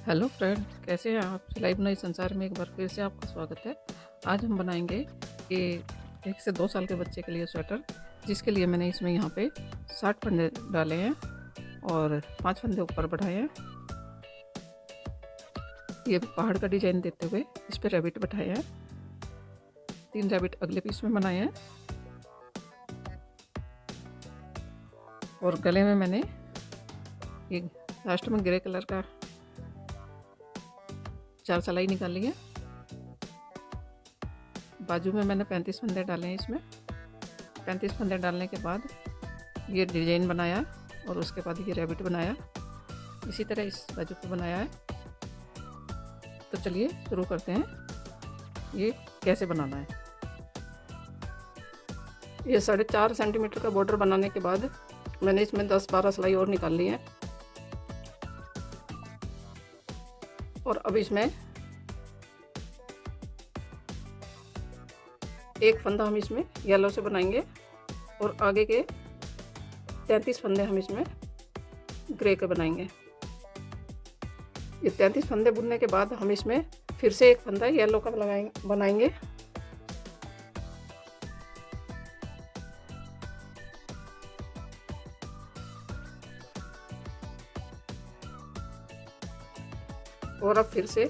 Hello friend, कैसे हैं आप? सिलाई बुनाई संसार में एक बार फिर से आपका स्वागत है। आज हम बनाएंगे कि 1 से 2 साल के बच्चे के लिए स्वेटर, जिसके लिए मैंने इसमें यहाँ पे 60 फंदे डाले हैं और 5 फंदे ऊपर बढ़ाए हैं। ये पहाड़ का डिजाइन देते हुए इस पर रैबिट बैठाए हैं। 3 रैबिट अगले पीस में बनाए हैं और गले में मैंने एक लास्ट में ग्रे कलर का 4 सिलाई निकाली है। बाजू में मैंने 35 फंदे डाले हैं। इसमें 35 फंदे डालने के बाद ये डिजाइन बनाया और उसके बाद ये रैबिट बनाया। इसी तरह इस बाजू पे बनाया है। तो चलिए शुरू करते हैं ये कैसे बनाना है। ये 4.5 सेंटीमीटर का बॉर्डर बनाने के बाद मैंने इसमें 10-12 सिलाई और निकाल ली है और अब इसमें एक फंदा हम इसमें येलो से बनाएंगे और आगे के 33 फंदे हम इसमें ग्रे के बनाएंगे। ये 33 फंदे बुनने के बाद हम इसमें फिर से एक फंदा येलो का बनाएंगे। और अब फिर से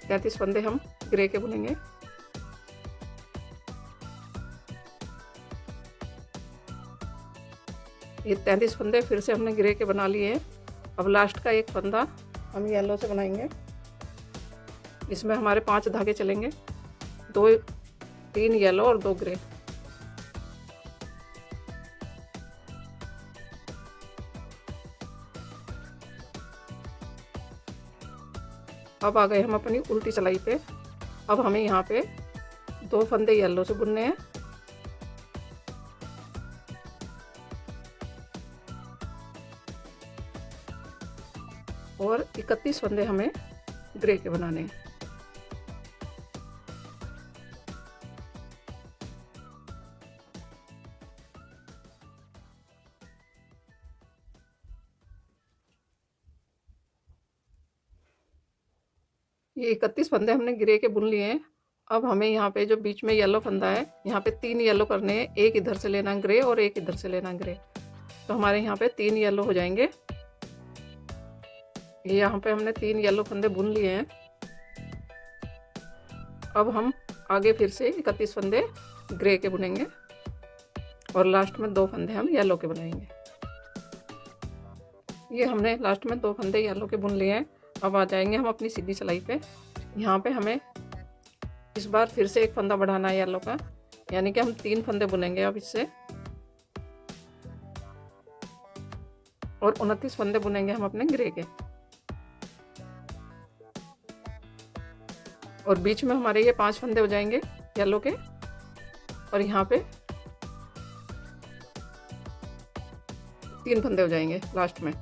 33 फंदे हम ग्रे के बुनेंगे। ये 33 फंदे फिर से हमने ग्रे के बना लिए हैं। अब लास्ट का एक फंदा हम येलो से बनाएंगे। इसमें हमारे 5 धागे चलेंगे, 3 येलो और 2 ग्रे। अब आ गए हम अपनी उल्टी सिलाई पे। अब हमें यहाँ पे 2 फंदे येलो से बुनने हैं और 31 फंदे हमें ग्रे के बनाने हैं। ये 31 फंदे हमने ग्रे के बुन लिए हैं। अब हमें यहाँ पे जो बीच में येलो फंदा है, यहाँ पे 3 येलो करने हैं। एक इधर से लेना ग्रे और एक इधर से लेना ग्रे। तो हमारे यहाँ पे 3 येलो हो जाएंगे। ये यहाँ पे हमने 3 येलो फंदे बुन लिए हैं। अब हम आगे फिर से 31 फंदे ग्रे के बुनेंगे और लास्ट में 2 फंदे हम येलो के बनाएंगे। ये हमने लास्ट में 2 फंदे येलो के बुन लिए हैं। अब आ जाएंगे हम अपनी सीधी सिलाई पे। यहाँ पे हमें इस बार फिर से एक फंदा बढ़ाना है येलो का, यानी कि हम 3 फंदे बुनेंगे अब इससे और 29 फंदे बुनेंगे हम अपने ग्रे के। और बीच में हमारे ये 5 फंदे हो जाएंगे येलो के और यहाँ पे 3 फंदे हो जाएंगे लास्ट में।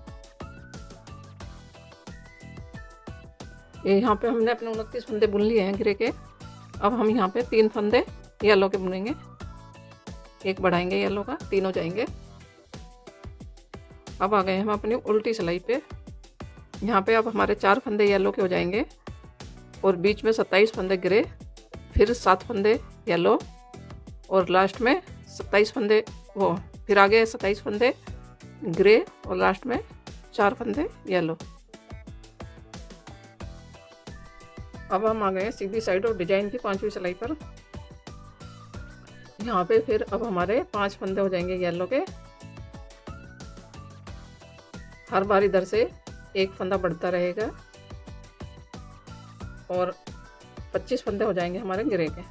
ये यहाँ पे हमने अपने 29 फंदे बुन लिए हैं ग्रे के। अब हम यहाँ पे 3 फंदे येलो के बुनेंगे, एक बढ़ाएंगे येलो का, 3 हो जाएंगे। अब आ गए हम अपनी उल्टी सिलाई पे। यहाँ पे अब हमारे 4 फंदे येलो के हो जाएंगे और बीच में 27 फंदे ग्रे, फिर 7 फंदे येलो और लास्ट में 27 फंदे फिर आगे 27 फंदे ग्रे और लास्ट में 4 फंदे येलो। अब हम आ गए सीधी साइड और डिजाइन की 5वीं सिलाई पर। यहाँ पे फिर अब हमारे 5 फंदे हो जाएंगे येलो के। हर बार इधर से एक फंदा बढ़ता रहेगा और 25 फंदे हो जाएंगे हमारे ग्रे के।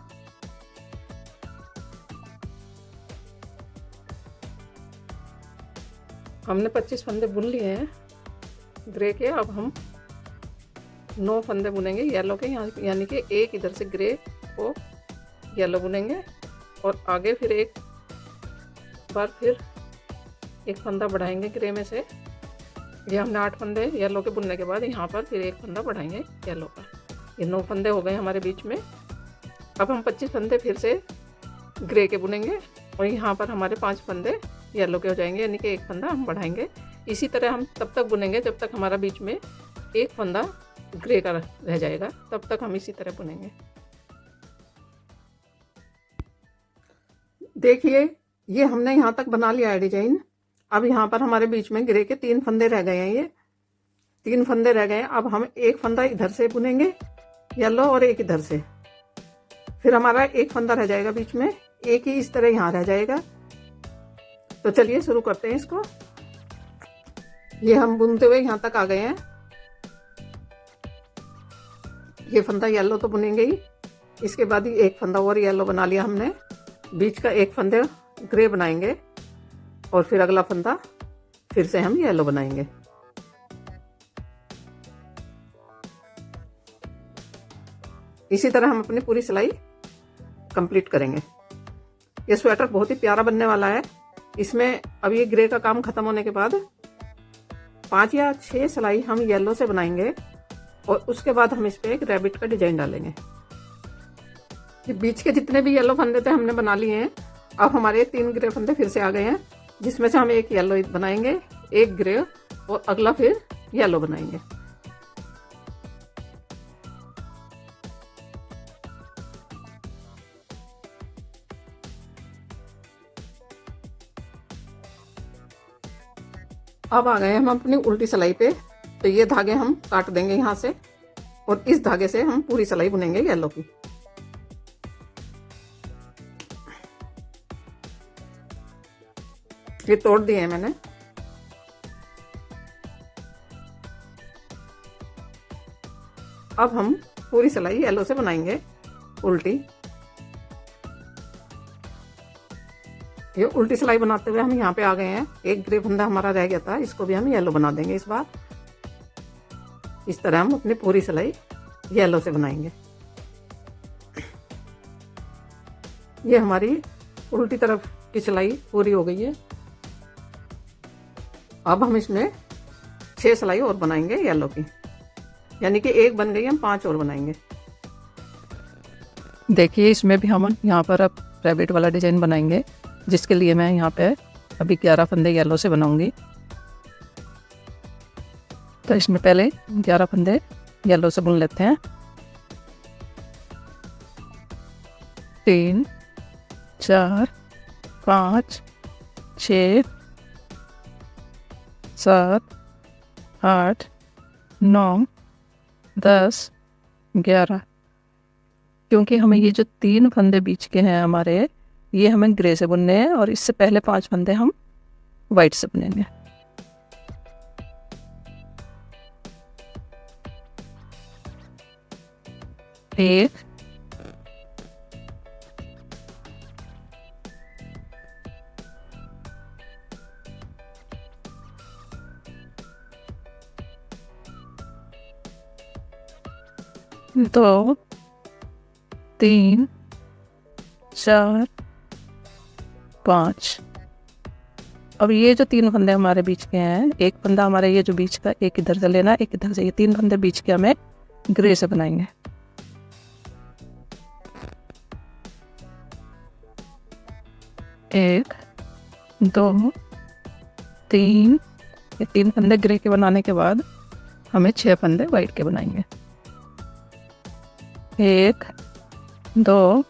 हमने 25 फंदे बुन लिए हैं ग्रे के। अब हम 9 फंदे बुनेंगे येलो के, यानी कि एक इधर से ग्रे को येलो बुनेंगे और आगे फिर एक बार फिर एक फंदा बढ़ाएंगे ग्रे में से। ये हमने 8 फंदे येलो के बुनने के बाद यहाँ पर फिर एक फंदा बढ़ाएंगे येलो का। ये 9 फंदे हो गए हमारे बीच में। अब हम 25 फंदे फिर से ग्रे के बुनेंगे और यहाँ पर हमारे 5 फंदे येलो के हो जाएंगे, यानी कि एक फंदा हम बढ़ाएंगे। इसी तरह हम तब तक बुनेंगे जब तक हमारा बीच में एक फंदा ग्रे का रह जाएगा, तब तक हम इसी तरह बुनेंगे। देखिए ये हमने यहाँ तक बना लिया है डिजाइन। अब यहाँ पर हमारे बीच में ग्रे के 3 फंदे रह गए हैं, ये 3 फंदे रह गए हैं। अब हम एक फंदा इधर से बुनेंगे येलो और एक इधर से, फिर हमारा एक फंदा रह जाएगा बीच में, एक ही इस तरह यहाँ रह जाएगा। तो चलिए शुरू करते हैं इसको। ये हम बुनते हुए यहाँ तक आ गए हैं। ये फंदा येलो तो बुनेंगे ही, इसके बाद ही एक फंदा और येलो बना लिया हमने, बीच का एक फंदे ग्रे बनाएंगे और फिर अगला फंदा फिर से हम येलो बनाएंगे। इसी तरह हम अपनी पूरी सिलाई कंप्लीट करेंगे। ये स्वेटर बहुत ही प्यारा बनने वाला है। इसमें अब ये ग्रे का काम खत्म होने के बाद 5 या 6 सिलाई हम येलो से बनाएंगे और उसके बाद हम इस पे एक रैबिट का डिजाइन डालेंगे। ये बीच के जितने भी येलो फंदे थे हमने बना लिए हैं। अब हमारे 3 ग्रे फंदे फिर से आ गए हैं, जिसमें से हम एक येलो बनाएंगे, एक ग्रे और अगला फिर येलो बनाएंगे। अब आ गए हम अपनी उल्टी सिलाई पे। तो ये धागे हम काट देंगे यहाँ से और इस धागे से हम पूरी सिलाई बुनेंगे येलो की। ये तोड़ दिए हैं मैंने। अब हम पूरी सिलाई येलो से बनाएंगे उल्टी। ये उल्टी सिलाई बनाते हुए हम यहाँ पे आ गए हैं। एक ग्रे फंदा हमारा रह गया था, इसको भी हम येलो बना देंगे इस बार। इस तरह हम अपनी पूरी सिलाई येलो से बनाएंगे। ये हमारी उल्टी तरफ की सिलाई पूरी हो गई है। अब हम इसमें 6 सिलाई और बनाएंगे येलो की, यानी कि एक बन गई, हम 5 और बनाएंगे। देखिए इसमें भी हम यहाँ पर अब रैबिट वाला डिजाइन बनाएंगे, जिसके लिए मैं यहाँ पे अभी 11 फंदे येलो से बनाऊंगी। तो इसमें पहले 11 फंदे येलो से बुन लेते हैं। 3 4 5 6 7 8 9 10 11। क्योंकि हमें ये जो 3 फंदे बीच के हैं हमारे, ये हमें ग्रे से बुनने हैं और इससे पहले 5 फंदे हम वाइट से बुनेंगे। एक, दो, 3 4 5। अब ये जो 3 फंदे हमारे बीच के हैं, एक फंदा हमारे ये जो बीच का, एक इधर से लेना, एक इधर से, ये 3 फंदे बीच के हमें ग्रे से बनाएंगे। एक, 2, 3, ये 3 फंदे ग्रे के बनाने के बाद हमें 6 फंदे वाइट के बनाएंगे। 1 2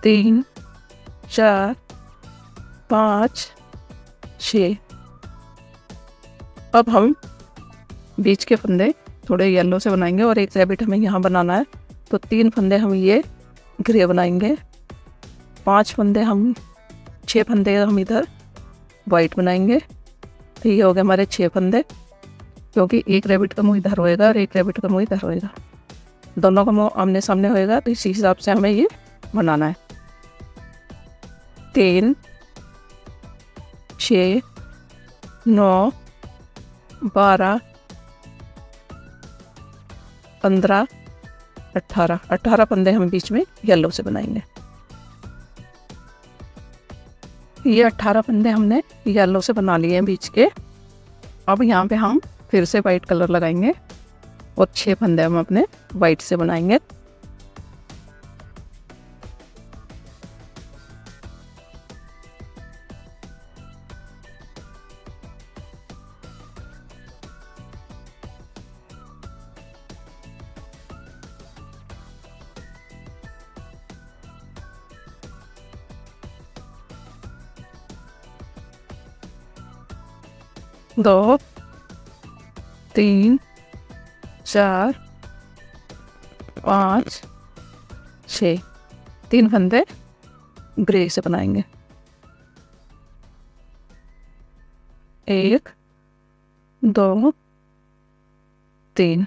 3 4 5 6। अब हम बीच के फंदे थोड़े येलो से बनाएंगे और एक रैबिट हमें यहाँ बनाना है। तो 3 फंदे हम ये ग्रे बनाएंगे, 5 फंदे हम 6 फंदे हम इधर वाइट बनाएंगे। तो ये हो गए हमारे 6 फंदे, क्योंकि एक रैबिट का मुँह इधर होएगा और एक रैबिट का मुँह इधर होएगा, दोनों का मुँह आमने सामने होएगा। तो इसी हिसाब से हमें ये बनाना है। 3 6 9 12 15 18 फंदे हम बीच में येलो से बनाएंगे। ये 18 फंदे हमने येलो से बना लिए हैं बीच के। अब यहाँ पे हम फिर से वाइट कलर लगाएंगे और 6 फंदे हम अपने वाइट से बनाएंगे। 2 3 4 5 6 3 फंदे ग्रे से बनाएंगे। 1 2 3।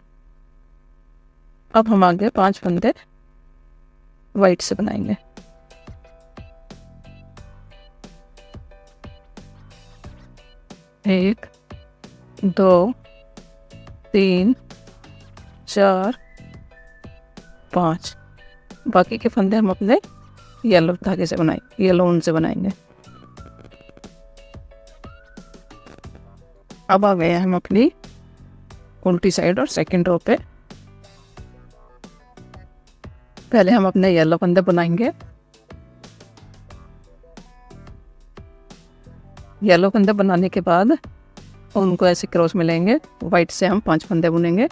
अब हम आगे 5 फंदे वाइट से बनाएंगे। 1 2 3 4 5। बाकी के फंदे हम अपने येलो धागे से येलो ऊन से बनाएंगे। अब आ गए हम अपनी उल्टी साइड और सेकंड रो पे। पहले हम अपने येलो फंदे बनाएंगे। येलो फंदे बनाने के बाद उनको ऐसे क्रॉस मिलेंगे। वाइट से हम 5 फंदे बुनेंगे।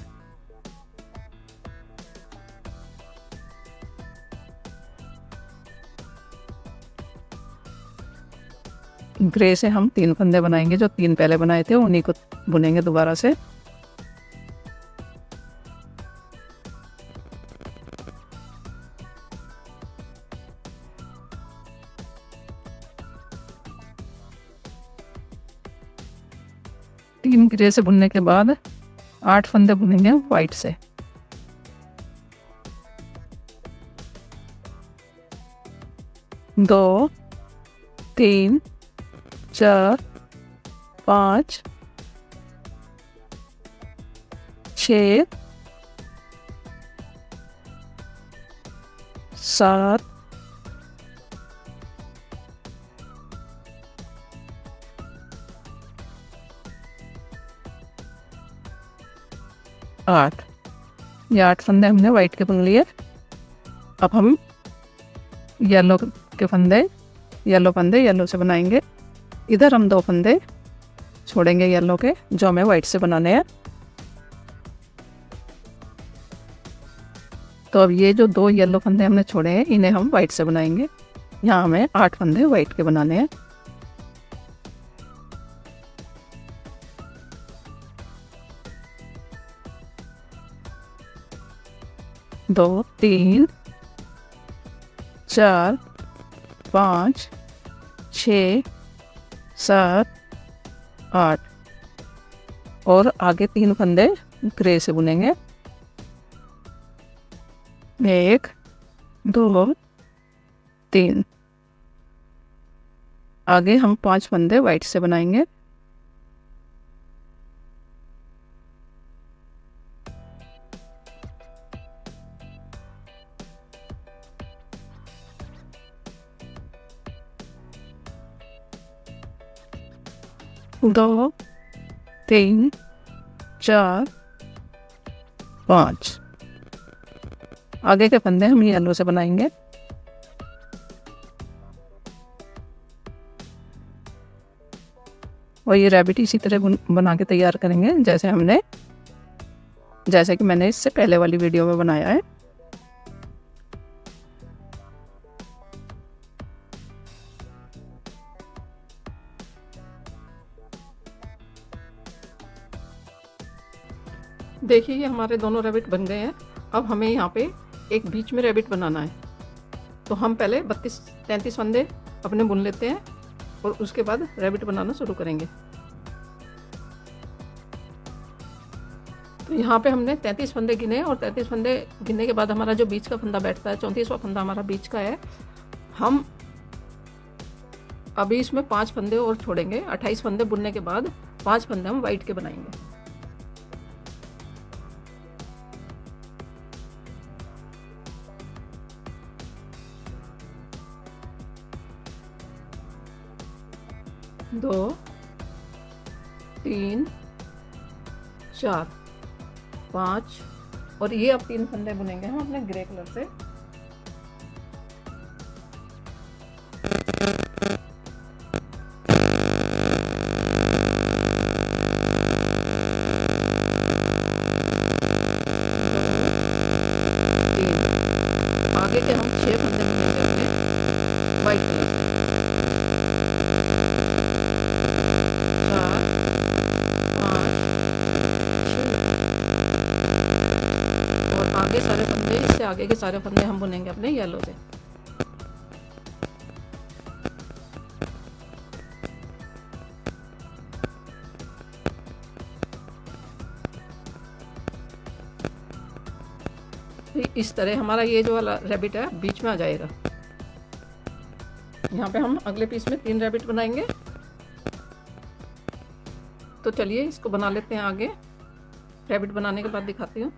ग्रे से हम 3 फंदे बनाएंगे। जो 3 पहले बनाए थे उन्हीं को बुनेंगे दोबारा से। तीन ग्रे से बुनने के बाद 8 फंदे बुनेंगे वाइट से। दो 3 4 5 6 7 8। ये 8 फंदे हमने वाइट के बुन लिए। अब हम येलो फंदे येलो से बनाएंगे। इधर हम 2 फंदे छोड़ेंगे येलो के, जो हमें वाइट से बनाने हैं। तो अब ये जो 2 येलो फंदे हमने छोड़े हैं इन्हें हम वाइट से बनाएंगे। यहाँ हमें 8 फंदे वाइट के बनाने हैं। दो 3 4 5 6 7 8 और आगे 3 फंदे ग्रे से बुनेंगे। 1 2 3। आगे हम 5 फंदे वाइट से बनाएंगे। दो 3 4 5। आगे के फंदे हम येलो से बनाएंगे। और ये रैबिट इसी तरह बना के तैयार करेंगे जैसे कि मैंने इससे पहले वाली वीडियो में बनाया है। देखिए ये हमारे दोनों रैबिट बन गए हैं। अब हमें यहाँ पे एक बीच में रैबिट बनाना है। तो हम पहले 32-33 फंदे अपने बुन लेते हैं और उसके बाद रैबिट बनाना शुरू करेंगे। तो यहाँ पे हमने 33 फंदे गिने और 33 फंदे गिनने के बाद हमारा जो बीच का फंदा बैठता है, 34वां फंदा हमारा बीच का है। हम अभी इसमें 5 फंदे और छोड़ेंगे। 28 फंदे बुनने के बाद 5 फंदे हम वाइट के बनाएंगे। दो 3 4 5 और ये अब 3 फंदे बुनेंगे हम अपने ग्रे कलर से। आगे के हम 6 फंदे बुनेंगे अपने वाइट कलर से। 4 से आगे के सारे फंदे हम बुनेंगे अपने येलो से। तो इस तरह हमारा ये जो वाला रैबिट है बीच में आ जाएगा। यहाँ पे हम अगले पीस में 3 रैबिट बनाएंगे। तो चलिए इसको बना लेते हैं आगे। रैबिट बनाने के बाद दिखाती हूँ।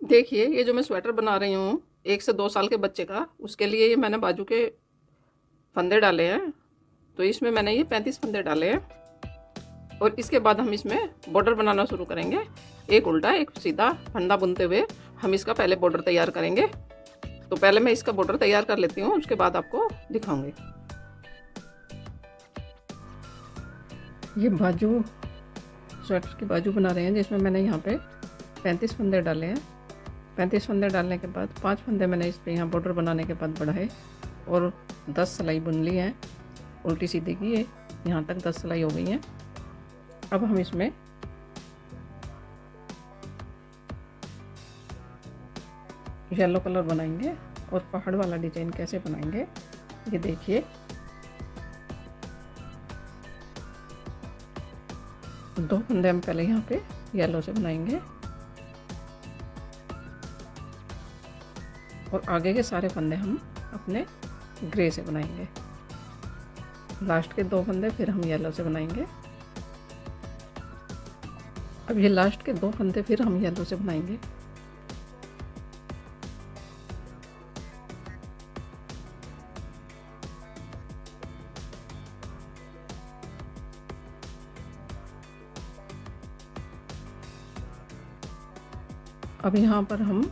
देखिए ये जो मैं स्वेटर बना रही हूँ 1 से 2 साल के बच्चे का, उसके लिए ये मैंने बाजू के फंदे डाले हैं। तो इसमें मैंने ये 35 फंदे डाले हैं और इसके बाद हम इसमें बॉर्डर बनाना शुरू करेंगे। एक उल्टा एक सीधा फंदा बुनते हुए हम इसका पहले बॉर्डर तैयार करेंगे। तो पहले मैं इसका बॉर्डर तैयार कर लेती हूँ, उसके बाद आपको दिखाऊंगी। ये बाजू स्वेटर की बाजू बना रहे हैं, जिसमें मैंने यहाँ पे 35 फंदे डाले हैं। 35 फंदे डालने के बाद 5 फंदे मैंने इस पर यहाँ बॉर्डर बनाने के बाद बढ़ाए और 10 सिलाई बुन ली है उल्टी सीधी की है। यहाँ तक 10 सिलाई हो गई है। अब हम इसमें येलो कलर बनाएंगे और पहाड़ वाला डिजाइन कैसे बनाएंगे ये देखिए। दो फंदे हम पहले यहाँ पे येलो से बनाएंगे और आगे के सारे फंदे हम अपने ग्रे से बनाएंगे। लास्ट के 2 फंदे फिर हम येलो से बनाएंगे। अब ये लास्ट के 2 फंदे फिर हम येलो से बनाएंगे। अब यहाँ पर हम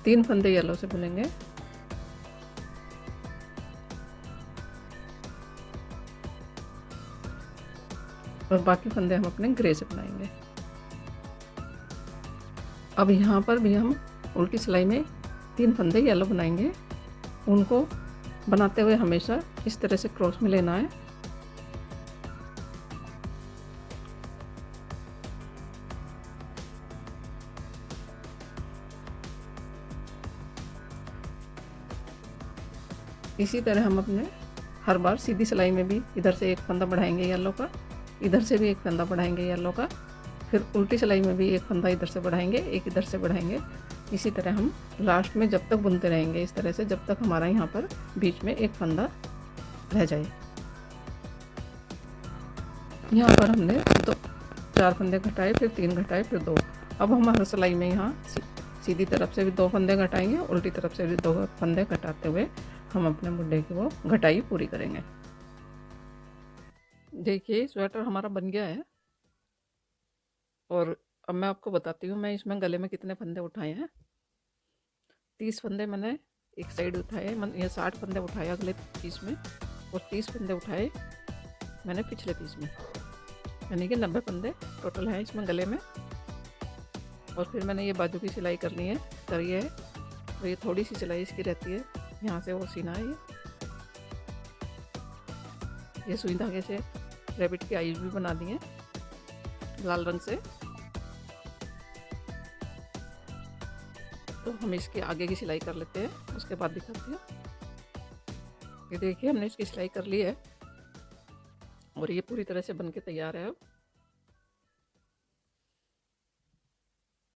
3 फंदे येलो से बुनेंगे और बाकी फंदे हम अपने ग्रे से बनाएंगे। अब यहाँ पर भी हम उल्टी सिलाई में 3 फंदे येलो बनाएंगे। उनको बनाते हुए हमेशा इस तरह से क्रॉस में लेना है। इसी तरह हम अपने हर बार सीधी सिलाई में भी इधर से एक फंदा बढ़ाएंगे येलो का, इधर से भी एक फंदा बढ़ाएंगे येलो का, फिर उल्टी सिलाई में भी एक फंदा इधर से बढ़ाएंगे, एक इधर से बढ़ाएंगे। इसी तरह हम लास्ट में जब तक बुनते रहेंगे इस तरह से, जब तक हमारा यहाँ पर बीच में एक फंदा रह जाए। यहाँ पर हमने 4 फंदे घटाए, फिर 3 घटाए, फिर 2। अब हम हर सिलाई में यहाँ सीधी तरफ से भी 2 फंदे घटाएंगे, उल्टी तरफ से भी 2 फंदे घटाते हुए हम अपने मुड्ढे की वो घटाई पूरी करेंगे। देखिए स्वेटर हमारा बन गया है और अब मैं आपको बताती हूँ मैं इसमें गले में कितने फंदे उठाए हैं। 30 फंदे मैंने एक साइड उठाए, ये 60 फंदे उठाए अगले पीस में और 30 फंदे उठाए मैंने पिछले पीस में, यानी कि 90 फंदे टोटल हैं इसमें गले में। और फिर मैंने ये बाजू की सिलाई करनी है, करी है। तो ये थोड़ी सी सिलाई इसकी रहती है, यहाँ से वो सीना है। ये सुई धागे से रैबिट की आईज भी बना दी है लाल रंग से। तो हम इसके आगे की सिलाई कर लेते हैं, उसके बाद दिखाती हूँ। ये देखिए हमने इसकी सिलाई कर ली है और ये पूरी तरह से बनके तैयार है। अब